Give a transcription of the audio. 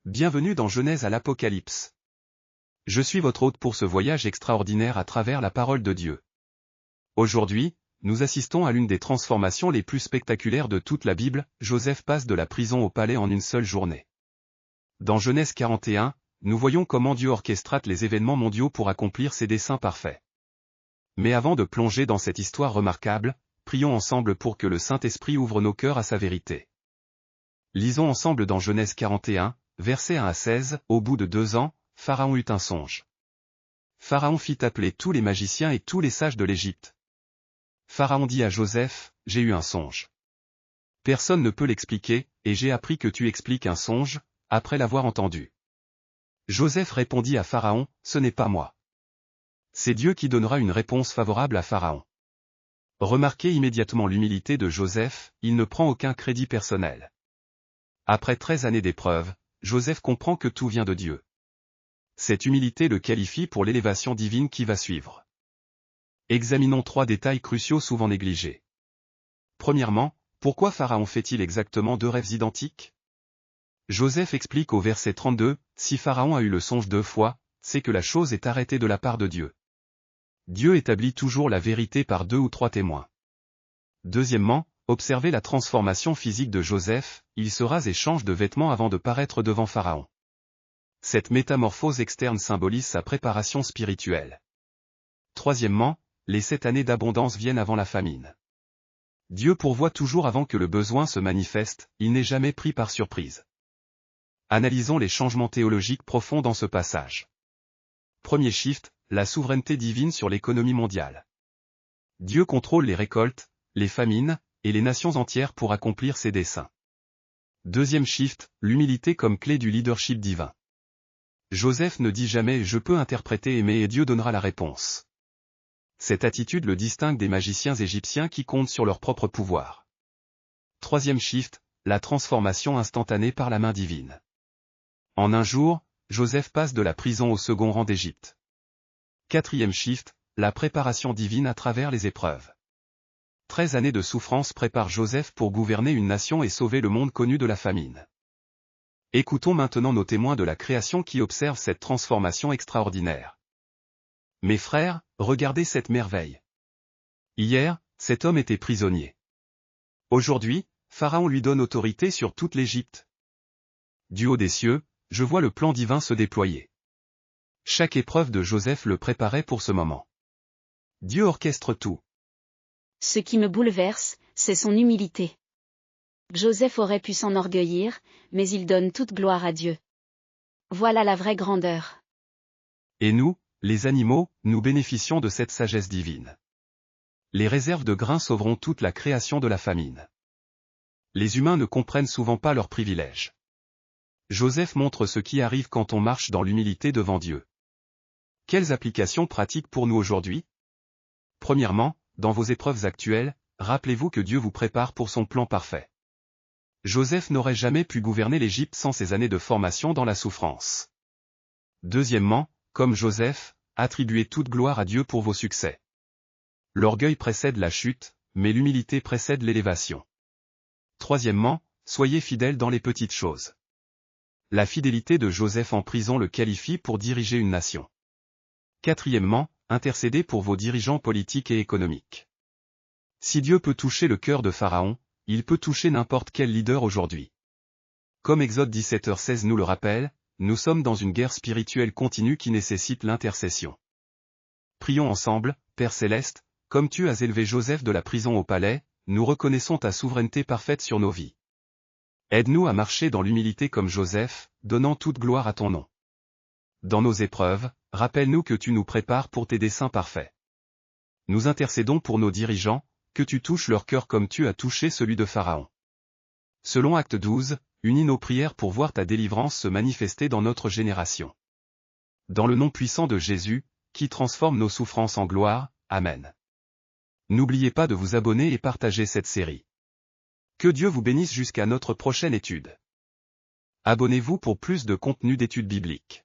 Bienvenue dans Genèse à l'Apocalypse. Je suis votre hôte pour ce voyage extraordinaire à travers la parole de Dieu. Aujourd'hui, nous assistons à l'une des transformations les plus spectaculaires de toute la Bible. Joseph passe de la prison au palais en une seule journée. Dans Genèse 41, nous voyons comment Dieu orchestrate les événements mondiaux pour accomplir ses desseins parfaits. Mais avant de plonger dans cette histoire remarquable, prions ensemble pour que le Saint-Esprit ouvre nos cœurs à sa vérité. Lisons ensemble dans Genèse 41, versets 1 à 16, au bout de 2 ans, Pharaon eut un songe. Pharaon fit appeler tous les magiciens et tous les sages de l'Égypte. Pharaon dit à Joseph, j'ai eu un songe. Personne ne peut l'expliquer, et j'ai appris que tu expliques un songe, après l'avoir entendu. Joseph répondit à Pharaon, ce n'est pas moi. C'est Dieu qui donnera une réponse favorable à Pharaon. Remarquez immédiatement l'humilité de Joseph, il ne prend aucun crédit personnel. Après 13 années d'épreuve, Joseph comprend que tout vient de Dieu. Cette humilité le qualifie pour l'élévation divine qui va suivre. Examinons 3 détails cruciaux souvent négligés. Premièrement, pourquoi Pharaon fait-il exactement 2 rêves identiques? Joseph explique au verset 32, si Pharaon a eu le songe 2 fois, c'est que la chose est arrêtée de la part de Dieu. Dieu établit toujours la vérité par 2 ou 3 témoins. Deuxièmement, observez la transformation physique de Joseph, il se rase et change de vêtements avant de paraître devant Pharaon. Cette métamorphose externe symbolise sa préparation spirituelle. Troisièmement, les 7 années d'abondance viennent avant la famine. Dieu pourvoit toujours avant que le besoin se manifeste, il n'est jamais pris par surprise. Analysons les changements théologiques profonds dans ce passage. Premier shift, la souveraineté divine sur l'économie mondiale. Dieu contrôle les récoltes, les famines, et les nations entières pour accomplir ses desseins. Deuxième shift, l'humilité comme clé du leadership divin. Joseph ne dit jamais « je peux interpréter et Dieu donnera la réponse ». Cette attitude le distingue des magiciens égyptiens qui comptent sur leur propre pouvoir. Troisième shift, la transformation instantanée par la main divine. En un jour, Joseph passe de la prison au second rang d'Égypte. Quatrième shift, la préparation divine à travers les épreuves. 13 années de souffrance préparent Joseph pour gouverner une nation et sauver le monde connu de la famine. Écoutons maintenant nos témoins de la création qui observent cette transformation extraordinaire. Mes frères, regardez cette merveille. Hier, cet homme était prisonnier. Aujourd'hui, Pharaon lui donne autorité sur toute l'Égypte. Du haut des cieux, je vois le plan divin se déployer. Chaque épreuve de Joseph le préparait pour ce moment. Dieu orchestre tout. Ce qui me bouleverse, c'est son humilité. Joseph aurait pu s'enorgueillir, mais il donne toute gloire à Dieu. Voilà la vraie grandeur. Et nous, les animaux, nous bénéficions de cette sagesse divine. Les réserves de grains sauveront toute la création de la famine. Les humains ne comprennent souvent pas leurs privilèges. Joseph montre ce qui arrive quand on marche dans l'humilité devant Dieu. Quelles applications pratiques pour nous aujourd'hui? Premièrement, dans vos épreuves actuelles, rappelez-vous que Dieu vous prépare pour son plan parfait. Joseph n'aurait jamais pu gouverner l'Égypte sans ses années de formation dans la souffrance. Deuxièmement, comme Joseph, attribuez toute gloire à Dieu pour vos succès. L'orgueil précède la chute, mais l'humilité précède l'élévation. Troisièmement, soyez fidèles dans les petites choses. La fidélité de Joseph en prison le qualifie pour diriger une nation. Quatrièmement, intercédez pour vos dirigeants politiques et économiques. Si Dieu peut toucher le cœur de Pharaon, il peut toucher n'importe quel leader aujourd'hui. Comme Exode 17h16 nous le rappelle, nous sommes dans une guerre spirituelle continue qui nécessite l'intercession. Prions ensemble, Père Céleste, comme tu as élevé Joseph de la prison au palais, nous reconnaissons ta souveraineté parfaite sur nos vies. Aide-nous à marcher dans l'humilité comme Joseph, donnant toute gloire à ton nom. Dans nos épreuves, rappelle-nous que tu nous prépares pour tes desseins parfaits. Nous intercédons pour nos dirigeants, que tu touches leur cœur comme tu as touché celui de Pharaon. Selon Acte 12, unis nos prières pour voir ta délivrance se manifester dans notre génération. Dans le nom puissant de Jésus, qui transforme nos souffrances en gloire, Amen. N'oubliez pas de vous abonner et partager cette série. Que Dieu vous bénisse jusqu'à notre prochaine étude. Abonnez-vous pour plus de contenu d'études bibliques.